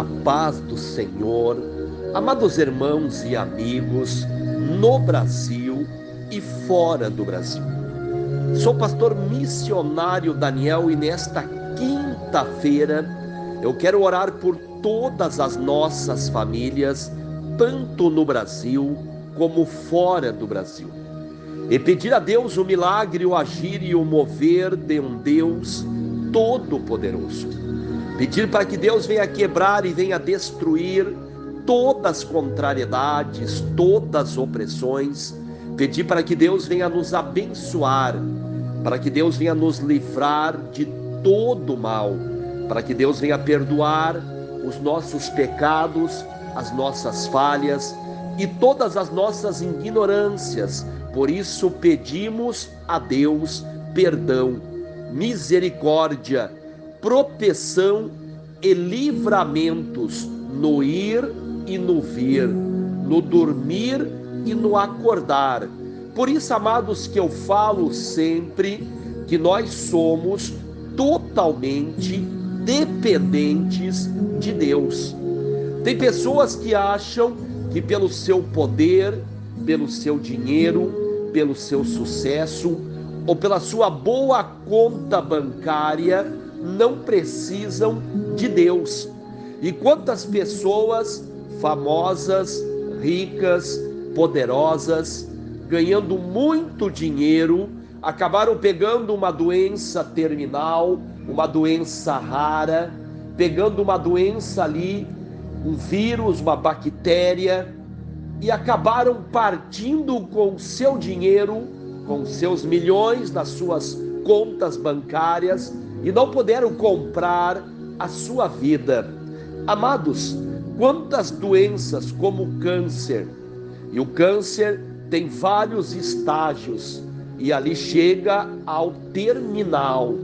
A paz do Senhor, amados irmãos e amigos, no Brasil e fora do Brasil. Sou pastor missionário Daniel e nesta quinta-feira eu quero orar por todas as nossas famílias, tanto no Brasil como fora do Brasil. E pedir a Deus o milagre, o agir e o mover de um Deus todo-poderoso. Pedir para que Deus venha quebrar e venha destruir todas as contrariedades, todas as opressões. Pedir para que Deus venha nos abençoar, para que Deus venha nos livrar de todo mal, para que Deus venha perdoar os nossos pecados, as nossas falhas e todas as nossas ignorâncias. Por isso pedimos a Deus perdão, misericórdia, proteção e livramentos no ir e no vir, no dormir e no acordar. Por isso, amados, que eu falo sempre que nós somos totalmente dependentes de Deus. Tem pessoas que acham que pelo seu poder, pelo seu dinheiro, pelo seu sucesso ou pela sua boa conta bancária não precisam de Deus. E quantas pessoas famosas, ricas, poderosas, ganhando muito dinheiro, acabaram pegando uma doença terminal, uma doença rara, pegando uma doença ali, um vírus, uma bactéria, e acabaram partindo com o seu dinheiro, com seus milhões nas suas contas bancárias e não puderam comprar a sua vida. Amados, quantas doenças como o câncer, e o câncer tem vários estágios e ali chega ao terminal.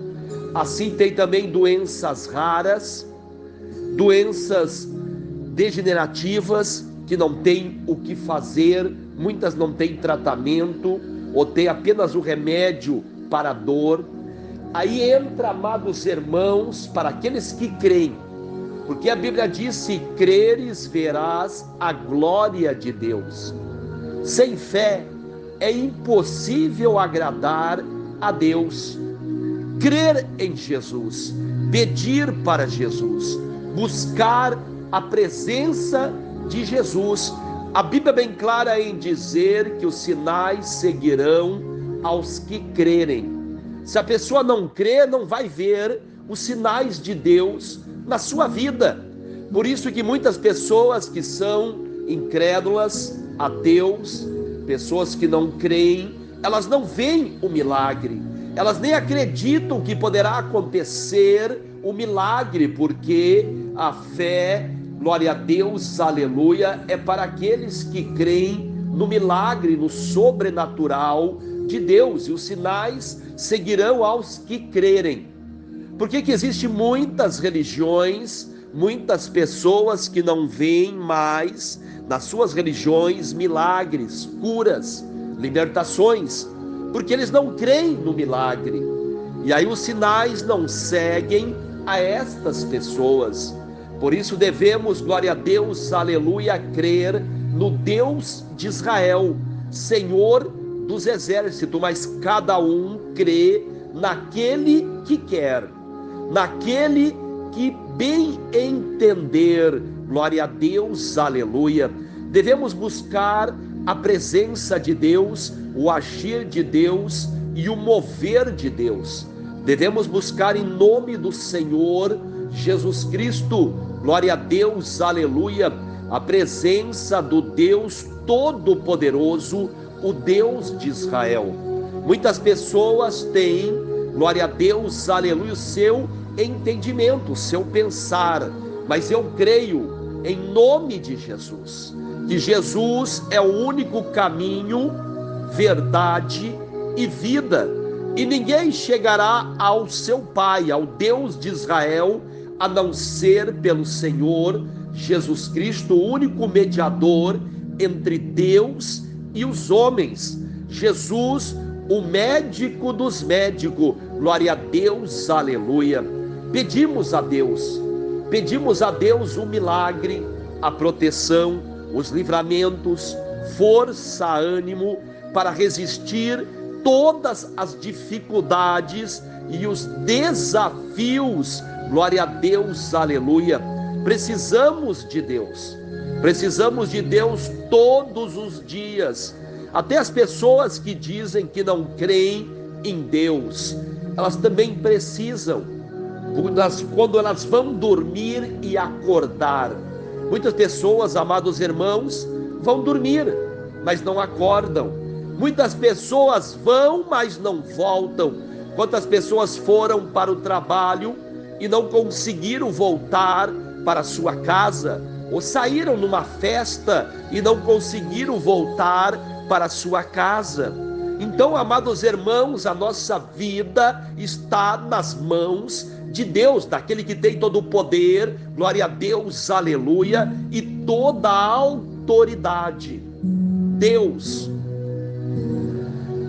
Assim tem também doenças raras, doenças degenerativas que não tem o que fazer, muitas não têm tratamento ou tem apenas o remédio para a dor. Aí entra, amados irmãos, para aqueles que creem, porque a Bíblia diz: se creres, verás a glória de Deus. Sem fé é impossível agradar a Deus. Crer em Jesus, pedir para Jesus, buscar a presença de Jesus. A Bíblia é bem clara em dizer que os sinais seguirão aos que crerem. Se a pessoa não crê, não vai ver os sinais de Deus na sua vida. Por isso que muitas pessoas que são incrédulas, ateus, pessoas que não creem, elas não veem o milagre, elas nem acreditam que poderá acontecer o milagre, porque a fé, glória a Deus, aleluia, é para aqueles que creem no milagre, no sobrenatural de Deus, e os sinais seguirão aos que crerem. Por que existem muitas religiões, muitas pessoas que não veem mais nas suas religiões milagres, curas, libertações? Porque eles não creem no milagre. E aí os sinais não seguem a estas pessoas. Por isso devemos, glória a Deus, aleluia, crer no Deus de Israel, Senhor dos exércitos, mas cada um crê naquele que quer, naquele que bem entender, glória a Deus, aleluia. Devemos buscar a presença de Deus, o agir de Deus e o mover de Deus. Devemos buscar em nome do Senhor Jesus Cristo, glória a Deus, aleluia, a presença do Deus Todo-Poderoso, o Deus de Israel. Muitas pessoas têm, glória a Deus, aleluia, o seu entendimento, o seu pensar, mas eu creio em nome de Jesus, que Jesus é o único caminho, verdade e vida, e ninguém chegará ao seu Pai, ao Deus de Israel, a não ser pelo Senhor Jesus Cristo, o único mediador entre Deus e os homens. Jesus, o médico dos médicos, glória a Deus, aleluia. Pedimos a Deus pedimos a Deus o milagre, a proteção, os livramentos, força, ânimo para resistir todas as dificuldades e os desafios. Glória a Deus, aleluia. Precisamos de Deus todos os dias. Até as pessoas que dizem que não creem em Deus, elas também precisam, quando elas vão dormir e acordar. Muitas pessoas, amados irmãos, vão dormir, mas não acordam. Muitas pessoas vão, mas não voltam. Quantas pessoas foram para o trabalho e não conseguiram voltar para a sua casa, ou saíram numa festa e não conseguiram voltar para a sua casa. Então, amados irmãos, a nossa vida está nas mãos de Deus, daquele que tem todo o poder, glória a Deus, aleluia, e toda a autoridade. Deus.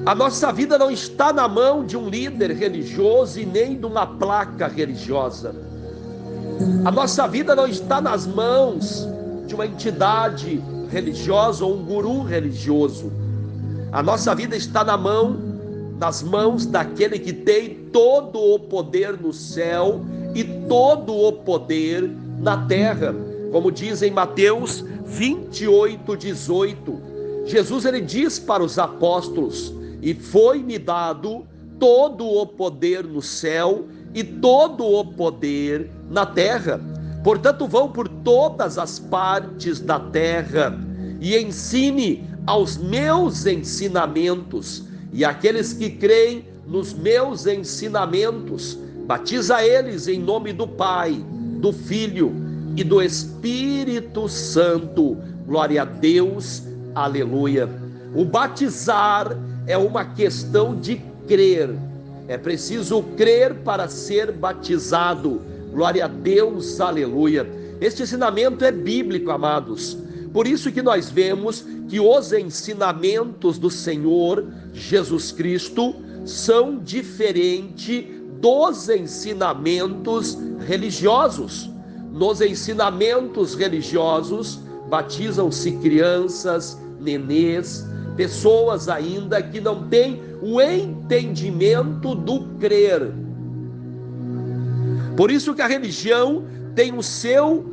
A nossa vida não está na mão de um líder religioso e nem de uma placa religiosa. A nossa vida não está nas mãos de uma entidade religiosa ou um guru religioso. A nossa vida está nas mãos daquele que tem todo o poder no céu e todo o poder na terra. Como diz em Mateus 28:18, Jesus ele diz para os apóstolos: e foi-me dado todo o poder no céu e todo o poder na terra. Portanto, vão por todas as partes da terra e ensine aos meus ensinamentos, e aqueles que creem nos meus ensinamentos, batiza eles em nome do Pai, do Filho e do Espírito Santo. Glória a Deus, aleluia. O batizar é uma questão de crer. É preciso crer para ser batizado. Glória a Deus, aleluia. Este ensinamento é bíblico, amados. Por isso que nós vemos que os ensinamentos do Senhor Jesus Cristo são diferentes dos ensinamentos religiosos. Nos ensinamentos religiosos, batizam-se crianças, nenês, pessoas ainda que não têm o entendimento do crer. Por isso que a religião tem o seu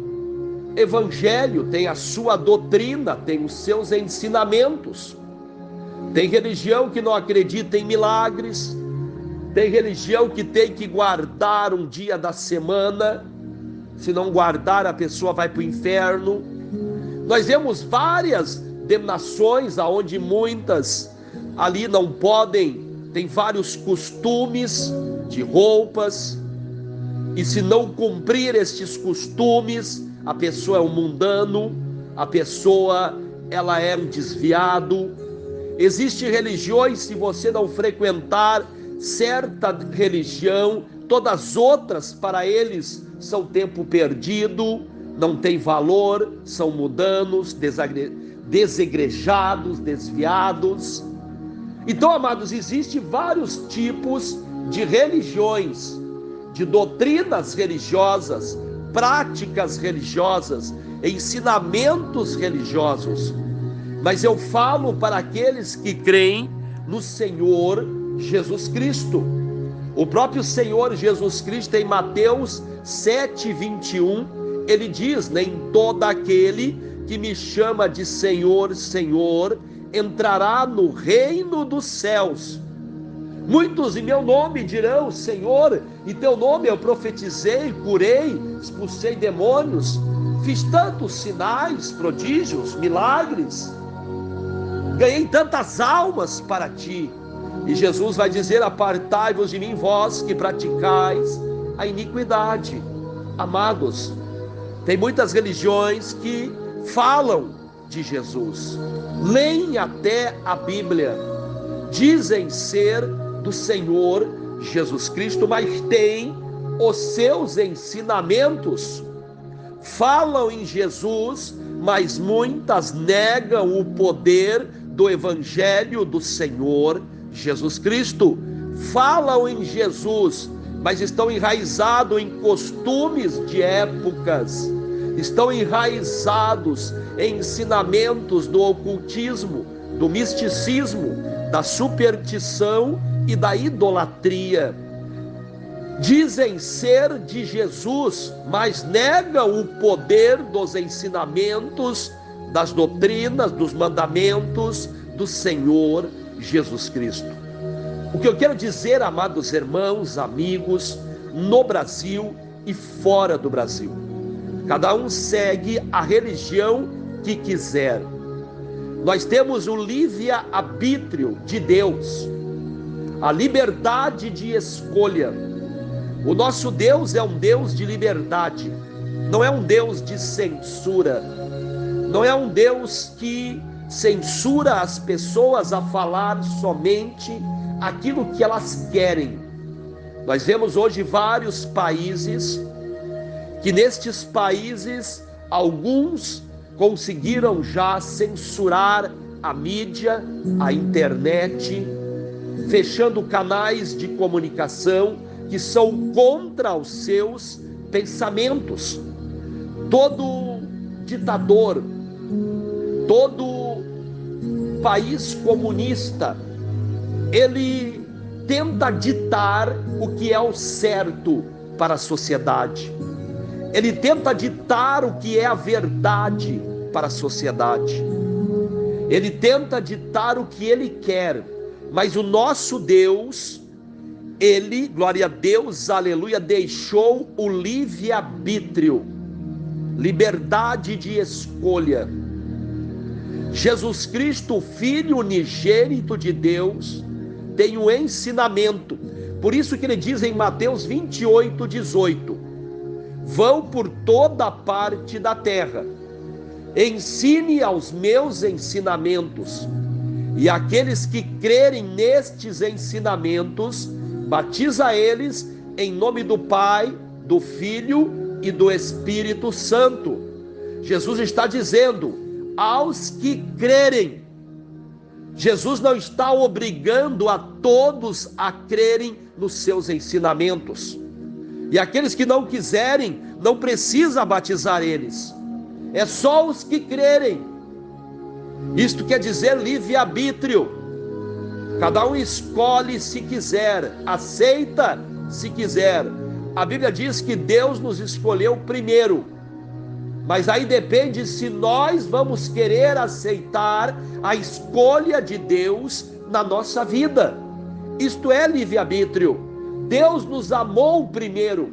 evangelho, tem a sua doutrina, tem os seus ensinamentos. Tem religião que não acredita em milagres, tem religião que tem que guardar um dia da semana, se não guardar a pessoa vai para o inferno. Nós vemos várias denominações aonde muitas ali não podem, tem vários costumes de roupas, e se não cumprir estes costumes, a pessoa é um mundano, a pessoa ela é um desviado. Existem religiões, se você não frequentar certa religião, todas as outras para eles são tempo perdido, não tem valor, são mundanos, desegrejados, desviados. Então, amados, existem vários tipos de religiões, de doutrinas religiosas, práticas religiosas, ensinamentos religiosos. Mas eu falo para aqueles que creem no Senhor Jesus Cristo. O próprio Senhor Jesus Cristo, em Mateus 7:21, ele diz: nem todo aquele que me chama de Senhor, Senhor, entrará no reino dos céus. Muitos em meu nome dirão: Senhor, em teu nome eu profetizei, curei, expulsei demônios, fiz tantos sinais, prodígios, milagres, ganhei tantas almas para ti. E Jesus vai dizer: apartai-vos de mim, vós que praticais a iniquidade. Amados, tem muitas religiões que falam de Jesus, leem até a Bíblia, dizem ser do Senhor Jesus Cristo, mas têm os seus ensinamentos, falam em Jesus, mas muitas negam o poder do Evangelho do Senhor Jesus Cristo. Falam em Jesus, mas estão enraizados em costumes de épocas, estão enraizados em ensinamentos do ocultismo, do misticismo, da superstição e da idolatria. Dizem ser de Jesus, mas negam o poder dos ensinamentos, das doutrinas, dos mandamentos do Senhor Jesus Cristo. O que eu quero dizer, amados irmãos, amigos, no Brasil e fora do Brasil, cada um segue a religião que quiser. Nós temos o livre-arbítrio de Deus, a liberdade de escolha. O nosso Deus é um Deus de liberdade, não é um Deus de censura, não é um Deus que censura as pessoas a falar somente aquilo que elas querem. Nós vemos hoje vários países, que nestes países alguns conseguiram já censurar a mídia, a internet, fechando canais de comunicação que são contra os seus pensamentos. Todo ditador, todo país comunista, ele tenta ditar o que é o certo para a sociedade. Ele tenta ditar o que é a verdade para a sociedade. Ele tenta ditar o que ele quer. Mas o nosso Deus, ele, glória a Deus, aleluia, deixou o livre-arbítrio, liberdade de escolha. Jesus Cristo, Filho unigênito de Deus, tem um ensinamento. Por isso que ele diz em Mateus 28:18: vão por toda parte da terra, ensine aos meus ensinamentos, e aqueles que crerem nestes ensinamentos, batiza eles em nome do Pai, do Filho e do Espírito Santo. Jesus está dizendo aos que crerem. Jesus não está obrigando a todos a crerem nos seus ensinamentos. E aqueles que não quiserem, não precisa batizar eles. É só os que crerem. Isto quer dizer livre-arbítrio. Cada um escolhe se quiser, aceita se quiser. A Bíblia diz que Deus nos escolheu primeiro, mas aí depende se nós vamos querer aceitar a escolha de Deus na nossa vida. Isto é livre-arbítrio. Deus nos amou primeiro,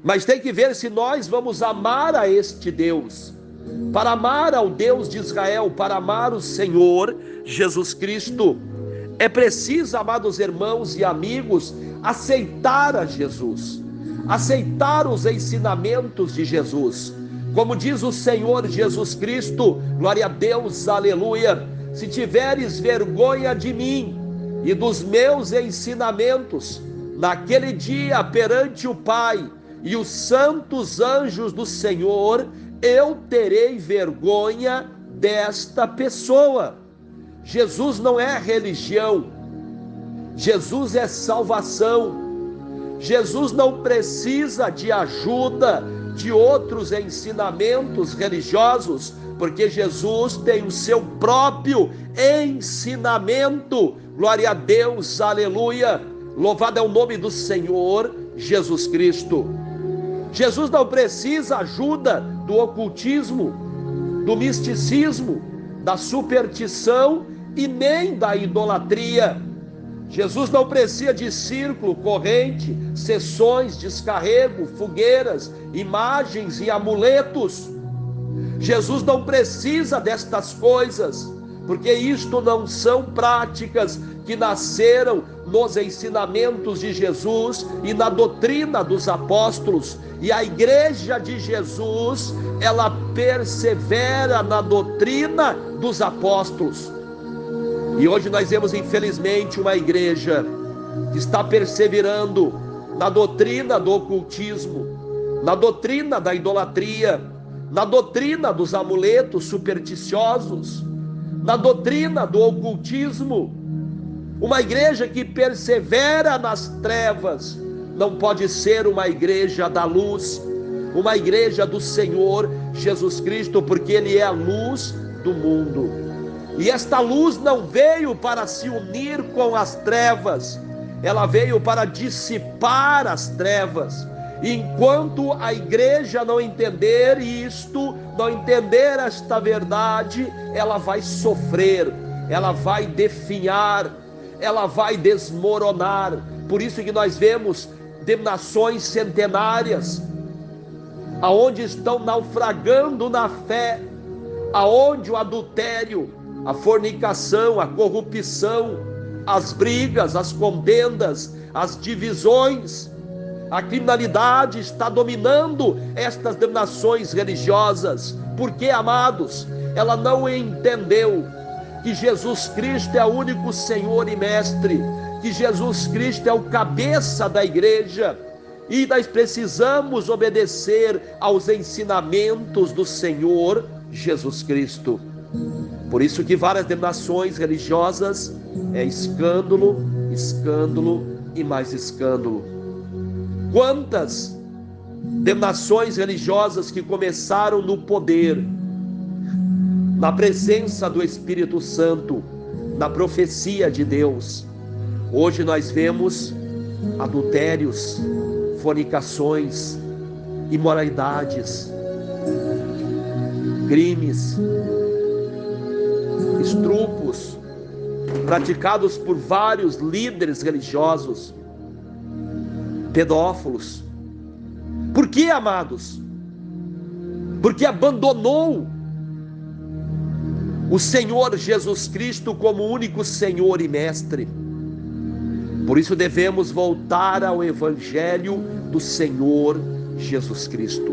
mas tem que ver se nós vamos amar a este Deus. Para amar ao Deus de Israel, para amar o Senhor Jesus Cristo, é preciso, amados irmãos e amigos, aceitar a Jesus, aceitar os ensinamentos de Jesus. Como diz o Senhor Jesus Cristo, glória a Deus, aleluia: se tiveres vergonha de mim e dos meus ensinamentos, naquele dia perante o Pai e os santos anjos do Senhor, eu terei vergonha desta pessoa. Jesus não é religião, Jesus é salvação. Jesus não precisa de ajuda de outros ensinamentos religiosos, porque Jesus tem o seu próprio ensinamento. Glória a Deus, aleluia, louvado é o nome do Senhor Jesus Cristo. Jesus não precisa ajuda do ocultismo, do misticismo, da superstição e nem da idolatria. Jesus não precisa de círculo, corrente, sessões, descarrego, fogueiras, imagens e amuletos. Jesus não precisa destas coisas, porque isto não são práticas que nasceram nos ensinamentos de Jesus e na doutrina dos apóstolos. E a igreja de Jesus, ela persevera na doutrina dos apóstolos. E hoje nós vemos, infelizmente, uma igreja que está perseverando na doutrina do ocultismo, na doutrina da idolatria, na doutrina dos amuletos supersticiosos, na doutrina do ocultismo. Uma igreja que persevera nas trevas, não pode ser uma igreja da luz, uma igreja do Senhor Jesus Cristo, porque Ele é a luz do mundo. E esta luz não veio para se unir com as trevas, ela veio para dissipar as trevas. E enquanto a igreja não entender isto, não entender esta verdade, ela vai sofrer, ela vai definhar, ela vai desmoronar. Por isso que nós vemos denominações centenárias, aonde estão naufragando na fé, aonde o adultério, a fornicação, a corrupção, as brigas, as contendas, as divisões, a criminalidade está dominando estas denominações religiosas. Porque, amados, ela não entendeu que Jesus Cristo é o único Senhor e Mestre, que Jesus Cristo é o cabeça da igreja, e nós precisamos obedecer aos ensinamentos do Senhor Jesus Cristo. Por isso que várias denominações religiosas é escândalo, escândalo e mais escândalo. Quantas denominações religiosas que começaram no poder, na presença do Espírito Santo, na profecia de Deus, hoje nós vemos adultérios, fornicações, imoralidades, crimes, estrupos praticados por vários líderes religiosos, pedófilos. Por que, amados? Porque abandonou o Senhor Jesus Cristo como único Senhor e Mestre. Por isso devemos voltar ao Evangelho do Senhor Jesus Cristo.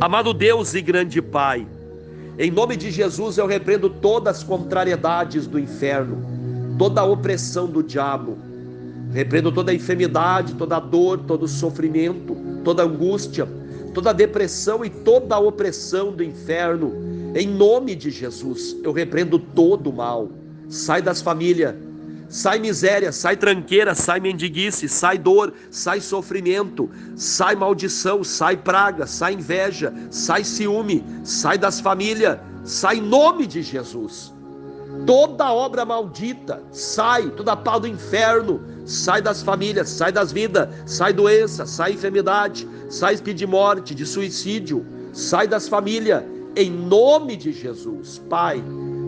Amado Deus e grande Pai, em nome de Jesus eu repreendo todas as contrariedades do inferno, toda a opressão do diabo, repreendo toda a enfermidade, toda a dor, todo o sofrimento, toda a angústia, toda a depressão e toda a opressão do inferno. Em nome de Jesus, eu repreendo todo o mal. Sai das famílias, sai miséria, sai tranqueira, sai mendiguice, sai dor, sai sofrimento, sai maldição, sai praga, sai inveja, sai ciúme, sai das famílias, sai em nome de Jesus. Toda obra maldita, sai, toda pau do inferno, sai das famílias, sai das vidas, sai doença, sai enfermidade, sai espírito de morte, de suicídio, sai das famílias, em nome de Jesus. Pai,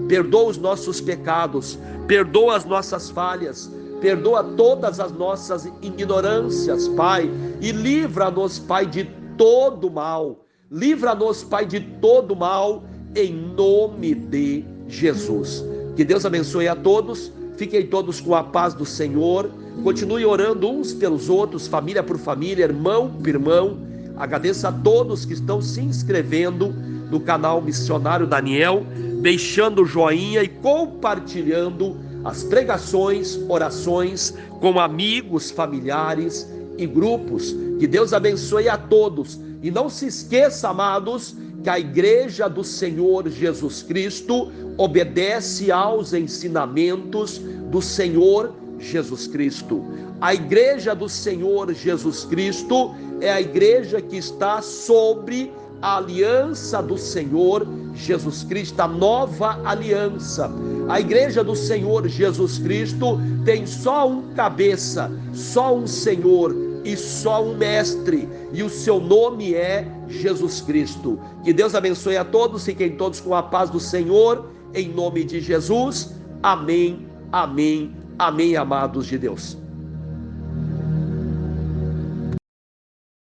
perdoa os nossos pecados, perdoa as nossas falhas, perdoa todas as nossas ignorâncias, Pai, e livra-nos, Pai, de todo mal, livra-nos, Pai, de todo mal, em nome de Jesus. Que Deus abençoe a todos, fiquem todos com a paz do Senhor, continue orando uns pelos outros, família por família, irmão por irmão. Agradeço a todos que estão se inscrevendo no canal Missionário Daniel, deixando o joinha e compartilhando as pregações, orações com amigos, familiares e grupos. Que Deus abençoe a todos. E não se esqueça, amados, que a igreja do Senhor Jesus Cristo obedece aos ensinamentos do Senhor Jesus Cristo. A igreja do Senhor Jesus Cristo é a igreja que está sobre a aliança do Senhor Jesus Cristo, a nova aliança. A igreja do Senhor Jesus Cristo tem só um cabeça, só um Senhor e só um mestre, e o seu nome é Jesus Cristo. Que Deus abençoe a todos, fiquem todos com a paz do Senhor, em nome de Jesus. Amém, amém, amém, amados de Deus.